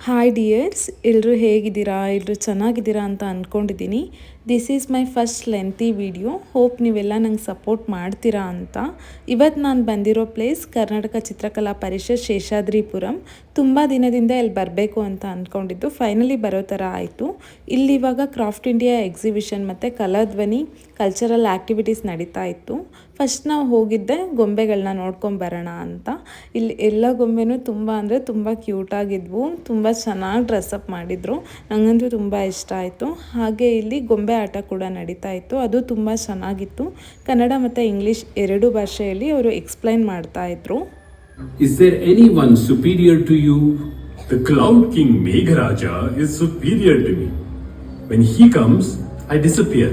Hi dears, ಎಲ್ಲರೂ ಹೇಗಿದ್ದೀರಾ? ಎಲ್ಲರೂ ಚೆನ್ನಾಗಿದ್ದೀರಾ ಅಂತ ಅಂದ್ಕೊಂಡಿದ್ದೀನಿ. This is my first lengthy video. Hope ನೀವೆಲ್ಲ ನಂಗೆ ಸಪೋರ್ಟ್ ಮಾಡ್ತೀರಾ ಅಂತ. ಇವತ್ತು ನಾನು ಬಂದಿರೋ ಪ್ಲೇಸ್ ಕರ್ನಾಟಕ ಚಿತ್ರಕಲಾ ಪರಿಷತ್ ಶೇಷಾದ್ರಿಪುರಂ. ತುಂಬ ದಿನದಿಂದ ಇಲ್ಲಿ ಬರಬೇಕು ಅಂತ ಅಂದ್ಕೊಂಡಿದ್ದು ಫೈನಲಿ ಬರೋ ಥರ ಆಯಿತು. ಇಲ್ಲಿ ಇವಾಗ ಕ್ರಾಫ್ಟ್ ಇಂಡಿಯಾ ಎಕ್ಸಿಬಿಷನ್ ಮತ್ತು ಕಲಾಧ್ವನಿ ಕಲ್ಚರಲ್ ಆ್ಯಕ್ಟಿವಿಟೀಸ್ ನಡೀತಾ ಇತ್ತು. ಫಸ್ಟ್ ನಾವು ಹೋಗಿದ್ದೆ ಗೊಂಬೆಗಳನ್ನ ನೋಡ್ಕೊಂಬರೋಣ ಅಂತ. ಇಲ್ಲಿ ಎಲ್ಲ ಗೊಂಬೆನೂ ತುಂಬ ಅಂದರೆ ತುಂಬ ಕ್ಯೂಟಾಗಿದ್ವು, ತುಂಬ ಚೆನ್ನಾಗಿ ಡ್ರೆಸ್ಅಪ್ ಮಾಡಿದರು. ನನಗಂತೂ ತುಂಬ ಇಷ್ಟ ಆಯಿತು. ಹಾಗೆ ಇಲ್ಲಿ ಗೊಂಬೆ ಆಟ ಕೂಡ ನಡೀತಾ ಇತ್ತು, ಅದು ತುಂಬ ಚೆನ್ನಾಗಿತ್ತು. ಕನ್ನಡ ಮತ್ತು ಇಂಗ್ಲೀಷ್ ಎರಡೂ ಭಾಷೆಯಲ್ಲಿ ಅವರು ಎಕ್ಸ್ಪ್ಲೈನ್ ಮಾಡ್ತಾಯಿದ್ರು. Is there anyone superior to you? The Cloud King Megharaja is superior to me. When he comes, I disappear.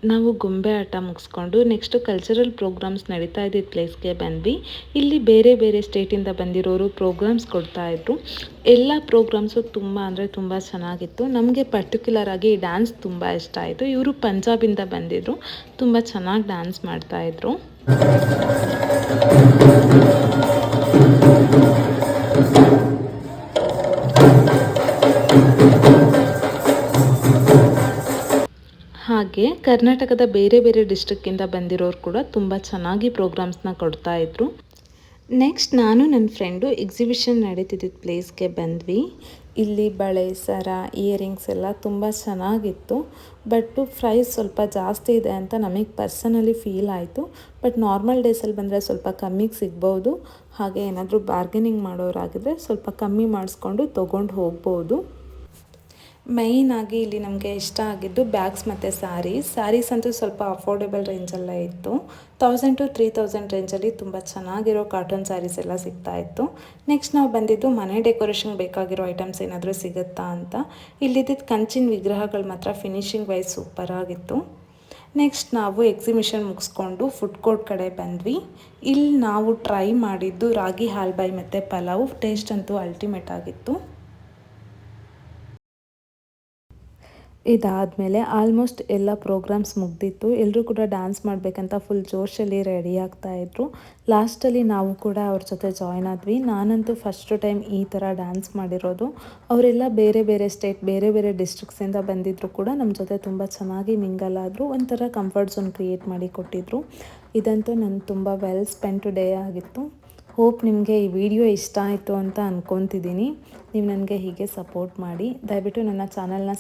ನಾವು ಗೊಂಬೆ ಆಟ ಮುಗಿಸ್ಕೊಂಡು ನೆಕ್ಸ್ಟು ಕಲ್ಚರಲ್ ಪ್ರೋಗ್ರಾಮ್ಸ್ ನಡೀತಾ ಇದ್ದಿದ್ದ ಪ್ಲೇಸ್ಗೆ ಬಂದ್ವಿ. ಇಲ್ಲಿ ಬೇರೆ ಬೇರೆ ಸ್ಟೇಟಿಂದ ಬಂದಿರೋರು ಪ್ರೋಗ್ರಾಮ್ಸ್ ಕೊಡ್ತಾಯಿದ್ರು. ಎಲ್ಲ ಪ್ರೋಗ್ರಾಮ್ಸು ತುಂಬ ಅಂದರೆ ತುಂಬ ಚೆನ್ನಾಗಿತ್ತು. ನಮಗೆ ಪರ್ಟಿಕ್ಯುಲರ್ ಆಗಿ ಡ್ಯಾನ್ಸ್ ತುಂಬ ಇಷ್ಟ ಆಯಿತು. ಇವರು ಪಂಜಾಬಿಂದ ಬಂದಿದ್ದರು, ತುಂಬ ಚೆನ್ನಾಗಿ ಡ್ಯಾನ್ಸ್ ಮಾಡ್ತಾಯಿದ್ರು. ಹಾಗೆ ಕರ್ನಾಟಕದ ಬೇರೆ ಬೇರೆ ಡಿಸ್ಟ್ರಿಕ್ಕಿಂದ ಬಂದಿರೋರು ಕೂಡ ತುಂಬ ಚೆನ್ನಾಗಿ ಪ್ರೋಗ್ರಾಮ್ಸ್ನ ಕೊಡ್ತಾಯಿದ್ರು. ನೆಕ್ಸ್ಟ್ ನಾನು ನನ್ನ ಫ್ರೆಂಡು ಎಕ್ಸಿಬಿಷನ್ ನಡೀತಿದ್ದ ಪ್ಲೇಸ್ಗೆ ಬಂದ್ವಿ. ಇಲ್ಲಿ ಬಳೆ, ಸರ, ಇಯರಿಂಗ್ಸ್ ಎಲ್ಲ ತುಂಬ ಚೆನ್ನಾಗಿತ್ತು. ಬಟ್ಟು ಪ್ರೈಸ್ ಸ್ವಲ್ಪ ಜಾಸ್ತಿ ಇದೆ ಅಂತ ನಮಗೆ ಪರ್ಸನಲಿ ಫೀಲ್ ಆಯಿತು. ಬಟ್ ನಾರ್ಮಲ್ ಡೇಸಲ್ಲಿ ಬಂದರೆ ಸ್ವಲ್ಪ ಕಮ್ಮಿಗೆ ಸಿಗ್ಬೋದು. ಹಾಗೆ ಏನಾದರೂ ಬಾರ್ಗೇನಿಂಗ್ ಮಾಡೋರಾಗಿದ್ದರೆ ಸ್ವಲ್ಪ ಕಮ್ಮಿ ಮಾಡಿಸ್ಕೊಂಡು ತೊಗೊಂಡು ಹೋಗ್ಬೋದು. ಮೈನಾಗಿ ಇಲ್ಲಿ ನಮಗೆ ಇಷ್ಟ ಆಗಿದ್ದು ಬ್ಯಾಗ್ಸ್ ಮತ್ತು ಸ್ಯಾರೀಸ್ ಅಂತೂ ಸ್ವಲ್ಪ ಅಫೋರ್ಡೆಬಲ್ ರೇಂಜಲ್ಲೇ ಇತ್ತು. 1000 to 3000 ರೇಂಜಲ್ಲಿ ತುಂಬ ಚೆನ್ನಾಗಿರೋ ಕಾಟನ್ ಸ್ಯಾರೀಸ್ ಎಲ್ಲ ಸಿಗ್ತಾಯಿತ್ತು. ನೆಕ್ಸ್ಟ್ ನಾವು ಬಂದಿದ್ದು ಮನೆ ಡೆಕೋರೇಷನ್ಗೆ ಬೇಕಾಗಿರೋ ಐಟಮ್ಸ್ ಏನಾದರೂ ಸಿಗುತ್ತಾ ಅಂತ. ಇಲ್ಲಿದ್ದ ಕಂಚಿನ ವಿಗ್ರಹಗಳು ಮಾತ್ರ ಫಿನಿಶಿಂಗ್ ವೈಸ್ ಸೂಪರಾಗಿತ್ತು. ನೆಕ್ಸ್ಟ್ ನಾವು ಎಕ್ಸಿಬಿಷನ್ ಮುಗಿಸ್ಕೊಂಡು ಫುಡ್ ಕೋರ್ಟ್ ಕಡೆ ಬಂದ್ವಿ. ಇಲ್ಲಿ ನಾವು ಟ್ರೈ ಮಾಡಿದ್ದು ರಾಗಿ ಹಾಲ್ಬಾಯಿ ಮತ್ತು ಪಲಾವ್. ಟೇಸ್ಟ್ ಅಂತೂ ಅಲ್ಟಿಮೇಟ್ ಆಗಿತ್ತು. ಇದಾದಮೇಲೆ ಆಲ್ಮೋಸ್ಟ್ ಎಲ್ಲ ಪ್ರೋಗ್ರಾಮ್ಸ್ ಮುಗ್ದಿತ್ತು. ಎಲ್ಲರೂ ಕೂಡ ಡ್ಯಾನ್ಸ್ ಮಾಡಬೇಕಂತ ಫುಲ್ ಜೋಶಲ್ಲಿ ರೆಡಿ ಆಗ್ತಾಯಿದ್ರು. ಲಾಸ್ಟಲ್ಲಿ ನಾವು ಕೂಡ ಅವ್ರ ಜೊತೆ ಜಾಯ್ನ್ ಆದ್ವಿ. ನಾನಂತೂ ಫಸ್ಟ್ ಟೈಮ್ ಈ ಥರ ಡ್ಯಾನ್ಸ್ ಮಾಡಿರೋದು. ಅವರೆಲ್ಲ ಬೇರೆ ಬೇರೆ ಸ್ಟೇಟ್, ಬೇರೆ ಬೇರೆ ಡಿಸ್ಟ್ರಿಕ್ಸಿಂದ ಬಂದಿದ್ದರು ಕೂಡ ನಮ್ಮ ಜೊತೆ ತುಂಬ ಚೆನ್ನಾಗಿ ಮಿಂಗಲ್ ಆದರು. ಒಂಥರ ಕಂಫರ್ಟ್ ಝೋನ್ ಕ್ರಿಯೇಟ್ ಮಾಡಿ ಕೊಟ್ಟಿದ್ರು. ಇದಂತೂ ನನ್ನ ತುಂಬ ವೆಲ್ ಸ್ಪೆಂಟ್ ಡೇ ಆಗಿತ್ತು. ಹೋಪ್ ನಿಮಗೆ ಈ ವಿಡಿಯೋ ಇಷ್ಟ ಆಯಿತು ಅಂತ ಅಂದ್ಕೊತಿದ್ದೀನಿ. ನೀವು ನನಗೆ ಹೀಗೆ ಸಪೋರ್ಟ್ ಮಾಡಿ. ದಯವಿಟ್ಟು ನನ್ನ ಚಾನಲ್ನ